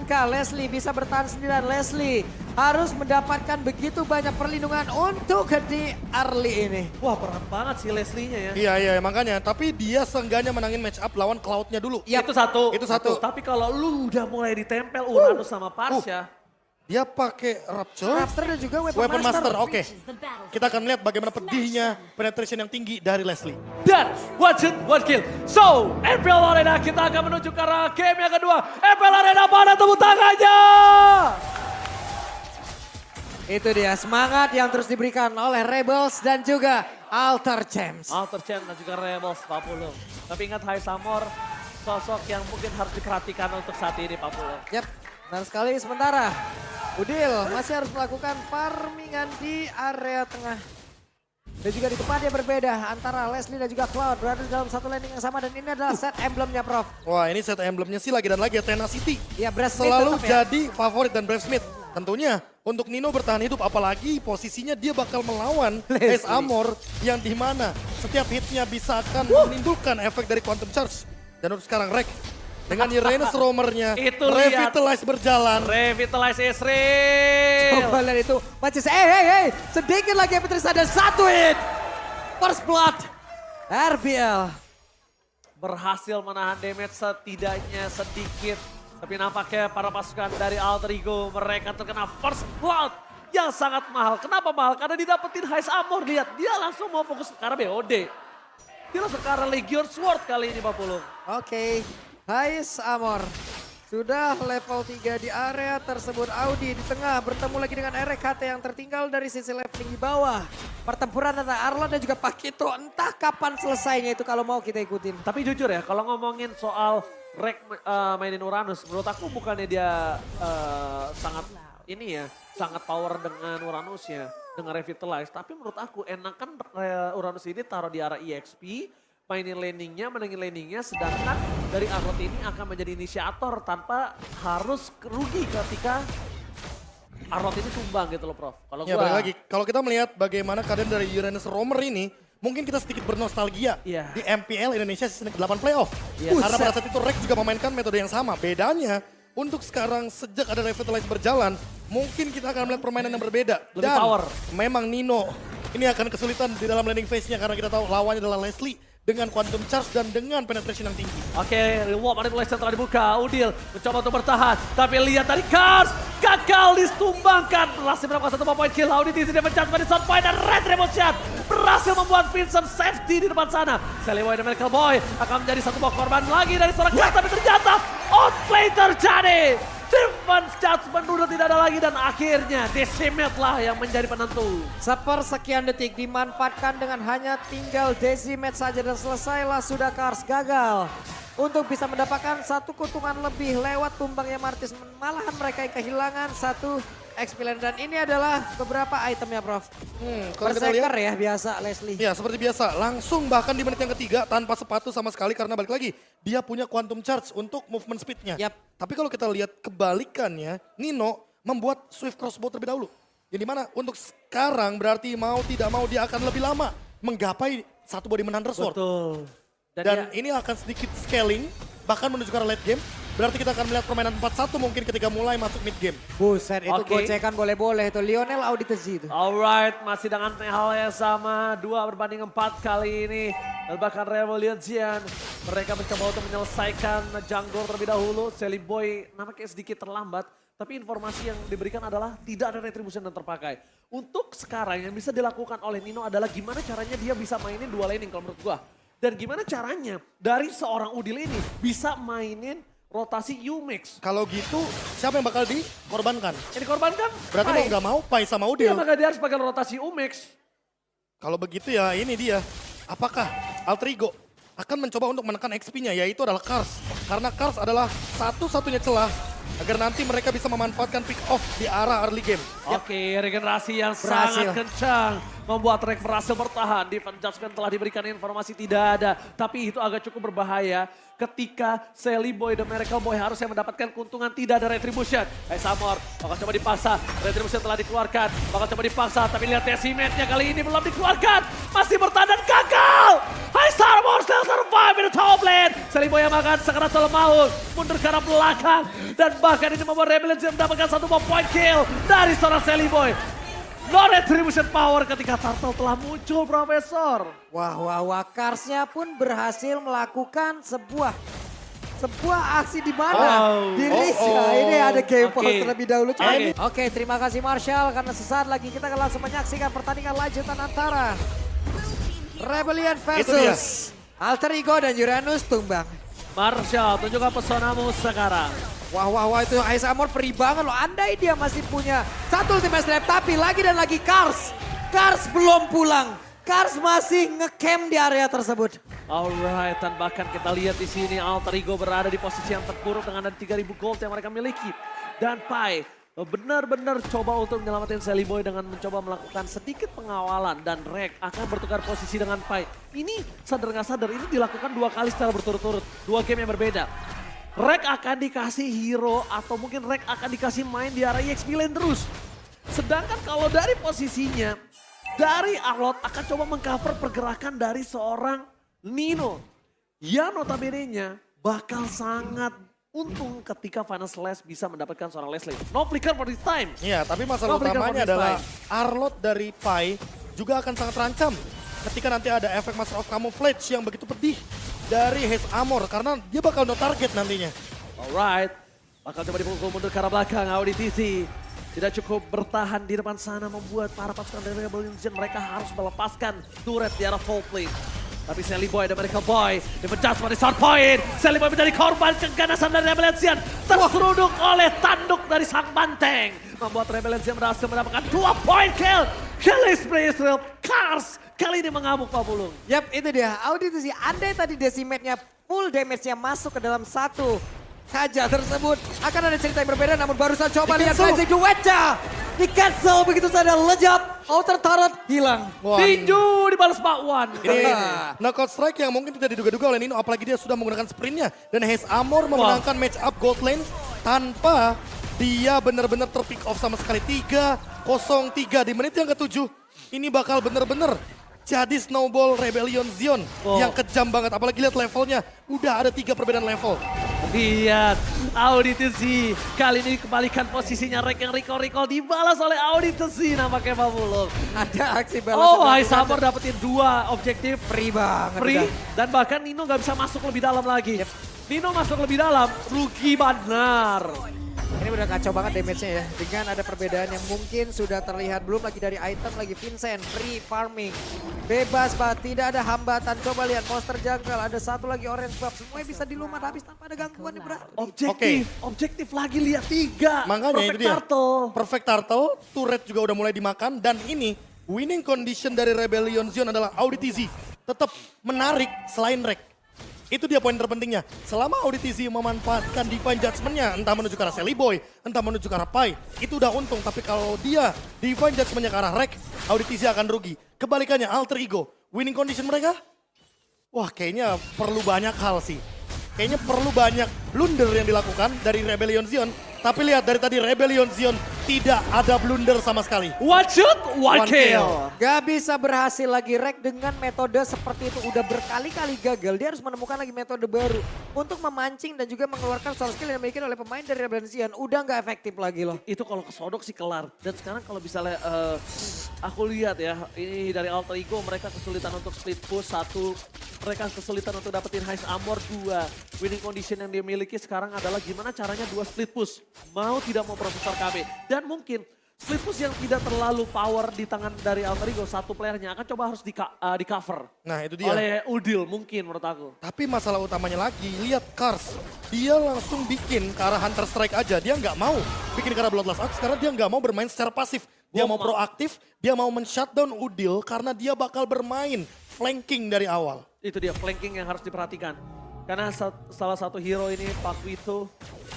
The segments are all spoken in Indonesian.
akankah Leslie bisa bertahan sendirian? Leslie harus mendapatkan begitu banyak perlindungan untuk di early ini. Wah berat banget sih Leslie-nya ya. Iya, makanya. Tapi dia seenggaknya menangin match up lawan Cloud-nya dulu. Yap. Itu satu. Itu satu. Tapi kalau lu udah mulai ditempel Uranus sama Parsha. Dia pakai Rapture. Raptor dan juga Weapon Master, oke. Kita akan lihat bagaimana pedihnya penetration yang tinggi dari Leslie. Dan one shoot, one kill. So, MPL Arena kita akan menuju ke arah game yang kedua. MPL Arena mana tepuk tangannya? Itu dia semangat yang terus diberikan oleh Rebels dan juga Alter Champs. Alter Champ dan juga Rebels Pak Pulung. Tapi ingat Hai Samor, sosok yang mungkin harus diperhatikan untuk saat ini Pak Pulung. Yap, benar sekali. Sementara Udil masih harus melakukan farmingan di area tengah. Dan juga di tempat yang berbeda antara Leslie dan juga Cloud berada dalam satu landing yang sama dan ini adalah set emblemnya Prof. Wah, ini set emblemnya sih lagi dan lagi Athena City. Ya, Brave Smith Selalu tetap ya. jadi favorit dan Brave Smith. Tentunya untuk Nino bertahan hidup apalagi posisinya dia bakal melawan Ace Amor yang dimana setiap hitnya bisa akan menimbulkan efek dari Quantum Charge. Dan untuk sekarang Rek dengan Uranus Roamer-nya Itu lihat. Revitalize berjalan. Revitalize Israel. Coba lihat itu. Macis, hey. Sedikit lagi yang Petrisa dan satu hit. First blood. RBL. Berhasil menahan damage setidaknya sedikit. Tapi nampaknya para pasukan dari Alter Ego mereka terkena first blood yang sangat mahal. Kenapa mahal? Karena didapetin Heist Armor. Lihat, dia langsung mau fokus ke arah BOD. Dia langsung ke arah Legion Sword kali ini Pak Pulung. Oke. Heist Amor. Sudah level 3 di area tersebut. Audi di tengah bertemu lagi dengan RKT yang tertinggal dari sisi leveling di bawah. Pertempuran antara Arlon dan juga Pakito. Entah kapan selesainya itu kalau mau kita ikutin. Tapi jujur ya, kalau ngomongin soal Rek mainin Uranus, menurut aku bukannya dia sangat ini ya, sangat power dengan Uranusnya, dengan Revitalize. Tapi menurut aku enakan Uranus ini taruh di arah EXP, mainin landingnya, menangin landingnya, sedangkan dari Arlot ini akan menjadi inisiator tanpa harus rugi ketika Arlot ini tumbang gitu loh Prof. Kalau Ya gua, balik lagi, kalau kita melihat bagaimana keadaan dari Uranus Roamer ini, mungkin kita sedikit bernostalgia Iya. di MPL Indonesia Season 8 Playoff. Iya. Karena pada saat itu Rex juga memainkan metode yang sama. Bedanya untuk sekarang sejak ada Revitalize berjalan, mungkin kita akan melihat permainan yang berbeda. Lebih Dan power. memang Nino ini akan kesulitan di dalam landing phase-nya karena kita tahu lawannya adalah Leslie dengan Quantum Charge dan dengan penetration yang tinggi. Oke, reward manipulation telah dibuka. Udil mencoba untuk bertahan. Tapi lihat tadi Cars gagal ditumbangkan. Berhasil melakukan satu point kill. Audi di sini mencari pada shot point dan Red Remotion berhasil membuat Vincent safety di depan sana. Seliboy dan Medical Boy akan menjadi satu buah korban lagi dari seorang Cars. Tapi ternyata outplay terjadi. Defense judgment udah tidak ada lagi dan akhirnya Decimate lah yang menjadi penentu. Sepersekian detik dimanfaatkan dengan hanya tinggal Decimate saja dan selesailah sudah Cars gagal. Untuk bisa mendapatkan satu keuntungan lebih lewat tumbangnya Martis. Malahan mereka yang kehilangan satu XP lane. Dan ini adalah beberapa itemnya Prof. Kalau kita lihat, Berserker ya biasa Leslie. ya seperti biasa, langsung bahkan di menit yang ketiga tanpa sepatu sama sekali karena balik lagi dia punya Quantum Charge untuk movement speed-nya. Yap. Tapi kalau kita lihat kebalikannya, Nino membuat Swift Crossbow terlebih dahulu. Yang dimana untuk sekarang berarti mau tidak mau dia akan lebih lama menggapai satu body Hunter Sword. Betul. Dan ini akan sedikit scaling, bahkan menuju ke arah late game. Berarti kita akan melihat permainan 4-1 mungkin ketika mulai masuk mid game. Buset itu Oke. gocekan boleh-boleh itu. Lionel Auditezi itu. Alright, masih dengan hal yang sama. 2-4 kali ini. Dan bahkan Revolution. Mereka mencoba untuk menyelesaikan jungle terlebih dahulu. Sally Boy nampaknya sedikit terlambat. Tapi informasi yang diberikan adalah tidak ada retribution yang terpakai. Untuk sekarang yang bisa dilakukan oleh Nino adalah gimana caranya dia bisa mainin dua laning kalau menurut gua. Dan gimana caranya dari seorang Udil ini bisa mainin rotasi U-Mix. Kalau gitu, siapa yang bakal dikorbankan? Yang dikorbankan? Berarti Pai. mau nggak mau Pai sama Iya, Udil. maka dia harus pakai rotasi U-Mix. Kalau begitu ya ini dia. Apakah Altrigo akan mencoba untuk menekan XP-nya yaitu adalah Cars. Karena Cars adalah satu-satunya celah agar nanti mereka bisa memanfaatkan pick off di arah early game. Oke, regenerasi yang Berhasil. sangat kencang. membuat Rek berhasil bertahan. Defense Judgment telah diberikan informasi tidak ada. Tapi itu agak cukup berbahaya ketika Sally Boy dan Miracle Boy harusnya mendapatkan keuntungan, tidak ada Retribution. Samor bakal coba dipaksa, Retribution telah dikeluarkan. Bakal coba dipaksa, tapi lihat Decimate-nya kali ini belum dikeluarkan. Masih bertahan dan gagal. Samor still survive in the top lane. Sally Boy yang makan sekeras maut, mundur ke arah belakang. Dan bahkan ini membuat Rebellion mendapatkan 1 point kill dari seorang Sally Boy. No retribution power ketika Turtle telah muncul, Profesor. Wah, Karsnya pun berhasil melakukan sebuah aksi di mana di Risha. Ini ada game pause terlebih dahulu. Oke, terima kasih Marshall karena sesaat lagi kita akan langsung menyaksikan pertandingan lanjutan antara Rebellion versus Alter Ego dan Uranus tumbang. Marshall, tunjukkan pesonamu sekarang. Wah, itu Ice Armor perih banget loh. Andai dia masih punya satu ultimate snap, tapi lagi dan lagi Kars belum pulang. Kars masih ngecamp di area tersebut. Alright, dan bahkan kita lihat di sini Alter Ego berada di posisi yang terpuruk dengan ada 3.000 gold yang mereka miliki. Dan Pai benar-benar coba untuk menyelamatin Sally Boy dengan mencoba melakukan sedikit pengawalan. Dan Rek akan bertukar posisi dengan Pai. Ini sadar nggak sadar, ini dilakukan 2 kali secara berturut-turut. 2 game yang berbeda. Rek akan dikasih hero atau mungkin Rek akan dikasih main di area EXP lane terus. Sedangkan kalau dari posisinya, dari Arlot akan coba mengcover pergerakan dari seorang Nino. Ya notabene-nya bakal sangat untung ketika Final Slash bisa mendapatkan seorang Leslie. No flicker for this time. Iya, tapi masalah utamanya adalah Arlot dari Pai juga akan sangat terancam ketika nanti ada efek Master of Camouflage yang begitu pedih dari Haze Armor karena dia bakal no target nantinya. Alright, bakal coba dipukul mundur ke arah belakang. Auditisi tidak cukup bertahan di depan sana, membuat para pasukan dari Rebellion mereka harus melepaskan turret di arah full plate. Tapi Sally Boy dan Miracle Boy di-adjust pada start point. Sally Boy menjadi korban keganasan dari Rebellion, terseruduk oleh tanduk dari sang banteng. Membuat Rebellion berhasil mendapatkan 2 point kill. Killing spree Israel Kars kali ini mengamuk Pak Pulung. Yap, itu dia. Auditisi, andai tadi Decimate-nya full damage-nya masuk ke dalam satu kaca tersebut, akan ada cerita yang berbeda. Namun barusan coba lihat Rising duetnya. Di cancel begitu saja, lejap. Outer turret hilang. Tinju dibalas Pak Wan. Ini knockout strike yang mungkin tidak diduga-duga oleh Nino, apalagi dia sudah menggunakan sprintnya. Dan Haze Armor memenangkan match up gold lane tanpa dia benar-benar terpick off sama sekali. 3-0-3 di menit yang ke-7. Ini bakal benar-benar jadi snowball Rebellion Zion yang kejam banget. Apalagi lihat levelnya, udah ada 3 perbedaan level. Lihat, Auditisi kali ini kembalikan posisinya. Rek yang recall dibalas oleh Auditisi nampaknya Pak Pulung. Ada aksi balas. Ice Armor dapetin 2 objektif. Free banget. Free, dan bahkan Nino gak bisa masuk lebih dalam lagi. Nino masuk lebih dalam, rugi benar. Ini udah kacau banget damage-nya ya. Dengan ada perbedaan yang mungkin sudah terlihat. Belum lagi dari item, lagi Vincent. Free farming. Bebas banget, tidak ada hambatan. Coba lihat monster jungle. Ada satu lagi orange buff. Semuanya bisa dilumat habis tanpa ada gangguan nih berarti. Objektif lagi lihat 3. Makanya Perfect itu dia. Turtle. Perfect Turtle, turret juga udah mulai dimakan. Dan ini winning condition dari Rebellion Zion adalah Auditisi tetap menarik selain Rek. Itu dia poin terpentingnya. Selama Auditisi memanfaatkan Divine Judgment-nya, entah menuju ke arah Sally Boy, entah menuju ke arah Pai, itu udah untung. Tapi kalau dia Divine Judgment-nya ke arah Rek, Auditisi akan rugi. Kebalikannya Alter Ego, winning condition mereka, wah kayaknya perlu banyak hal sih. Kayaknya perlu banyak blunder yang dilakukan dari Rebellion Zion. Tapi lihat dari tadi Rebellion Zion tidak ada blunder sama sekali. One shoot, one kill. Gak bisa berhasil lagi Rek dengan metode seperti itu. Udah berkali-kali gagal. Dia harus menemukan lagi metode baru. Untuk memancing dan juga mengeluarkan source skill yang dimiliki oleh pemain dari Rebellion Zion. Udah gak efektif lagi loh. Itu kalau kesodok sih kelar. Dan sekarang kalau misalnya aku lihat ya. Ini dari Alter Ego mereka kesulitan untuk split push 1. Mereka kesulitan untuk dapetin Haze Armor 2. Winning condition yang dia miliki sekarang adalah gimana caranya 2 split push. Mau tidak mau Profesor KB. Dan mungkin split push yang tidak terlalu power di tangan dari Alter Ego, satu playernya akan coba harus di cover. Nah itu dia. Oleh Udil mungkin menurut aku. Tapi masalah utamanya lagi, lihat Kars. Dia langsung bikin ke arah Hunter Strike aja. Dia nggak mau bikin ke arah Bloodlust Axe karena dia nggak mau bermain secara pasif. Dia mau proaktif, dia mau men-shutdown Udil karena dia bakal bermain flanking dari awal. Itu dia flanking yang harus diperhatikan. Karena salah satu hero ini, Pak Wito,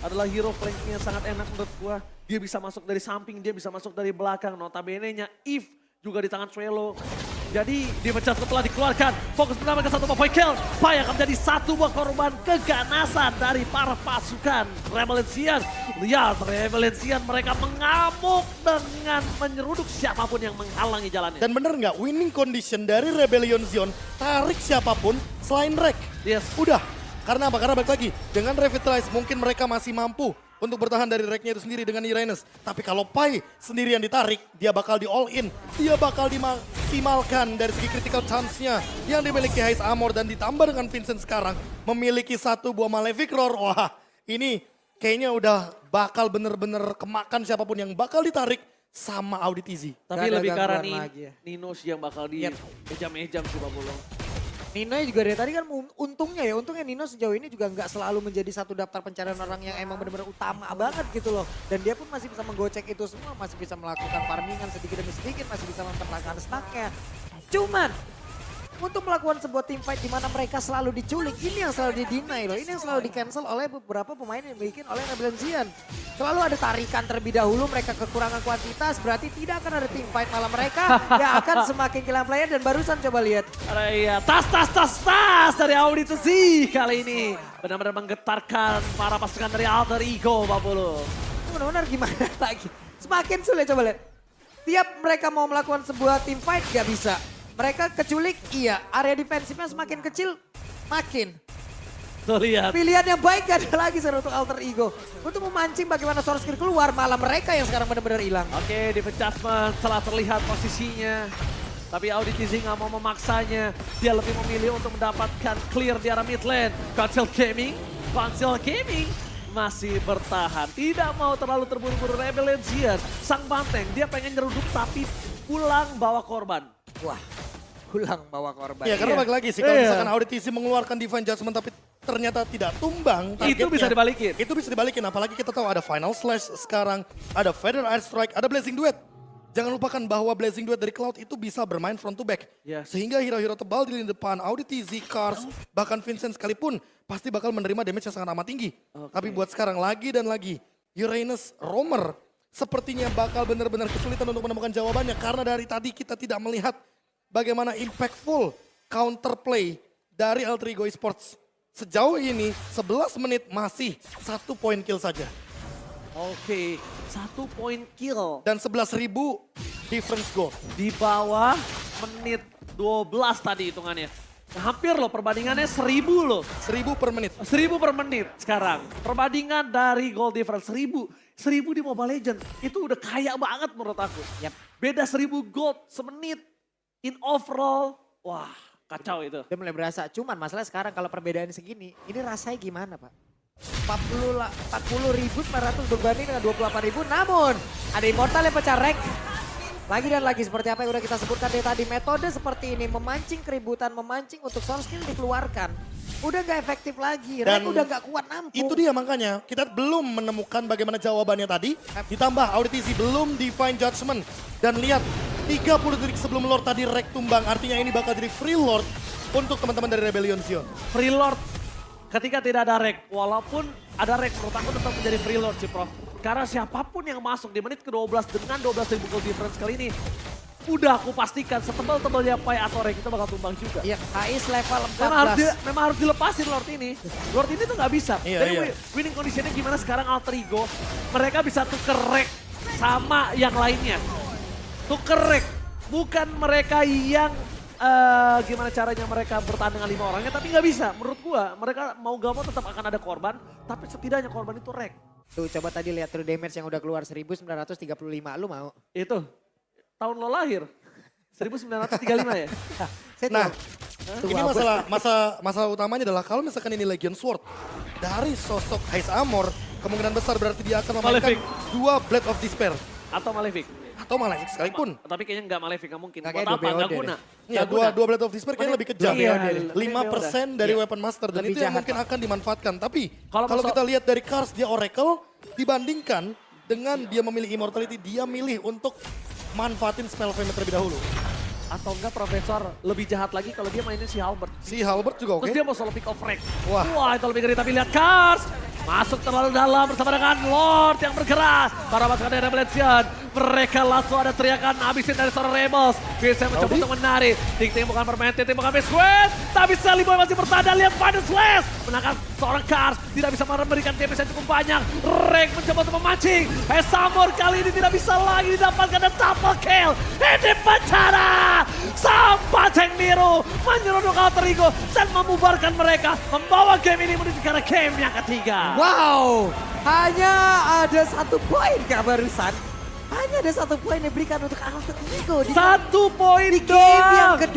adalah hero flanking yang sangat enak menurut gua. Dia bisa masuk dari samping, dia bisa masuk dari belakang. Notabene-nya if juga di tangan Suelo. Jadi dipecat setelah dikeluarkan. Fokus pertama ke satu buah kill. Pai akan menjadi satu buah korban keganasan dari para pasukan Rebellion. Lihat Rebellion mereka mengamuk dengan menyeruduk siapapun yang menghalangi jalannya. Dan bener nggak, winning condition dari Rebellion Zion, tarik siapapun selain Rek. Yes. Udah, karena apa? Karena balik lagi, dengan Revitalize mungkin mereka masih mampu untuk bertahan dari Reknya itu sendiri dengan Uranus. Tapi kalau Pai sendirian ditarik, dia bakal di all in. Dia bakal dimaksimalkan dari segi critical chance-nya yang dimiliki Haze Amor. Dan ditambah dengan Vincent sekarang memiliki satu buah Malefic Roar. Wah, ini kayaknya udah bakal bener-bener kemakan siapapun yang bakal ditarik sama Audit Easy. Tapi Gak ada lebih ke arah gangguan lagi ya. Nino sih yang bakal di ejam-ejam sih Pak Bulong. Nino juga dari tadi kan untungnya Nino sejauh ini juga nggak selalu menjadi satu daftar pencarian orang yang emang benar-benar utama banget gitu loh. Dan dia pun masih bisa menggocek itu semua, masih bisa melakukan farmingan sedikit demi sedikit, masih bisa mempertahankan stacknya. Cuman untuk melakukan sebuah team fight di mana mereka selalu diculik, ini yang selalu di-deny loh, ini yang selalu di-cancel oleh beberapa pemain yang dibikin oleh Rebellion. Selalu ada tarikan terlebih dahulu, mereka kekurangan kuantitas, berarti tidak akan ada team fight, malah mereka yang akan semakin kehilangan player. Dan barusan coba lihat. Iya, tas dari Audit sih kali ini. Benar-benar menggetarkan para pasukan dari Alter Ego Pak Bulong. Ini benar-benar gimana lagi, semakin sulit coba lihat. Tiap mereka mau melakukan sebuah team fight gak bisa. Mereka keculik, iya. Area defensifnya semakin kecil, makin. Tuh lihat. Pilihan yang baik gak ada lagi untuk Alter Ego. Untuk memancing bagaimana Source Kill keluar, malah mereka yang sekarang benar-benar hilang. Oke, di adjustment setelah terlihat posisinya. Tapi Audit Easy nggak mau memaksanya. Dia lebih memilih untuk mendapatkan clear di arah mid lane. Council Gaming masih bertahan. Tidak mau terlalu terburu-buru Rebellion. Sang banteng, dia pengen nyeruduk tapi pulang bawa korban. Wah, pulang bawa korban. Ya karena balik lagi sih, kalau misalkan Audit Easy mengeluarkan Divine Judgment tapi ternyata tidak tumbang targetnya. Itu bisa dibalikin. Itu bisa dibalikin, apalagi kita tahu ada Final Slash sekarang, ada Feather Ice Strike, ada Blazing Duet. Jangan lupakan bahwa Blazing Duet dari Cloud itu bisa bermain front to back. Yes. Sehingga hero-hero tebal di lini depan, Audit Easy, Cars, bahkan Vincent sekalipun pasti bakal menerima damage yang sangat amat tinggi. Tapi buat sekarang lagi dan lagi, Uranus Roamer sepertinya bakal benar-benar kesulitan untuk menemukan jawabannya. Karena dari tadi kita tidak melihat bagaimana impactful counterplay dari Alter Ego Esports. Sejauh ini 11 menit masih 1 point kill saja. Oke, 1 point kill. Dan 11.000 difference goal. Di bawah menit 12 tadi hitungannya. Nah, hampir loh perbandingannya 1000 loh. 1000 per menit. 1000 per menit sekarang. Perbandingan dari goal difference 1000. 1000 di Mobile Legends. Itu udah kaya banget menurut aku. Yap. Beda 1000 gold semenit. In overall, wah kacau itu. Udah mulai berasa, cuman masalah sekarang kalau perbedaan segini, ini rasanya gimana Pak? 40.400 berbanding dengan 28.000, namun ada Immortal yang pecah rank. Lagi dan lagi seperti apa yang udah kita sebutkan dari tadi, metode seperti ini memancing keributan, memancing untuk source skill dikeluarkan. Udah gak efektif lagi, rank udah gak kuat nampung. Itu dia makanya kita belum menemukan bagaimana jawabannya tadi. Ditambah Audit Easy belum Divine Judgment. Dan lihat 30 detik sebelum Lord tadi Rek tumbang, artinya ini bakal jadi free Lord untuk teman-teman dari Rebellion Zion. Free Lord ketika tidak ada rek, walaupun ada rek menurut aku tetap menjadi free Lord sih Prof. Karena siapapun yang masuk di menit ke-12 dengan 12.000 gold difference kali ini, udah aku pastikan setebal-tebalnya Pai atau Rek itu bakal tumbang juga. Iya, Kais level 14. Memang harus dilepasin Lord ini. Lord ini tuh nggak bisa. Iya, Jadi iya. winning conditionnya gimana sekarang Alter Ego, mereka bisa tuker Rek sama yang lainnya. Tuker Rek, bukan mereka yang gimana caranya mereka bertahan dengan 5 orangnya, tapi nggak bisa. Menurut gua, mereka mau gak mau tetap akan ada korban, tapi setidaknya korban itu Rek. Tuh coba tadi lihat true damage yang udah keluar 1935, lu mau? Itu, tahun lo lahir, 1935 ya? Saya Nah, tua ini banget. masalah utamanya adalah kalau misalkan ini Legion Sword dari sosok Haze Amor, kemungkinan besar berarti dia akan memainkan Malefic. 2 Blade of Despair Atau Malefic. atau Malefic sekalipun. Tapi kayaknya nggak Malefic, nggak mungkin. Nggak, Buat kayak apa? Nggak 2 guna. Ya, Nggak dua Blade of Despair kayaknya lebih kejam. Iya, Ya. lebih 5% dari Iya. weapon master dan Lebih itu yang jahat, mungkin Pak. akan dimanfaatkan. Tapi Kalau kalau masuk- kita lihat dari Cars dia Oracle dibandingkan dengan dia memilih Immortality, dia milih untuk manfaatin spell Flame terlebih dahulu. Atau enggak Profesor lebih jahat lagi kalau dia mainnya si Halbert. Si Halbert juga oke. Terus dia mau solo pick off Rek. Wah. Wah itu lebih ngeri, tapi lihat Cars. Masuk terlalu dalam bersama dengan Lord yang bergerak. Para pasukan dari Revelation. Mereka langsung ada teriakan habisin dari seorang Rebels. Bisa mencoba untuk menarik. Ting-ting bukan permain, ting-ting bukan Biscuit. Tapi Sally Boy masih bertahan. Lihat Final Slash. Menangkan seorang Cars. Tidak bisa memberikan damage yang cukup banyak. Rek mencoba untuk memancing. Samur kali ini tidak bisa lagi didapatkan dan double kill. Ini bencana. Sampai Tank Miru menyeruduk Alter Ego dan membubarkan mereka. Membawa game ini menuju ke game yang ketiga. Wow, hanya ada 1 poin kah barusan? Hanya ada 1 poin yang diberikan untuk Alter Ego di 1 poin game yang doang. kedua.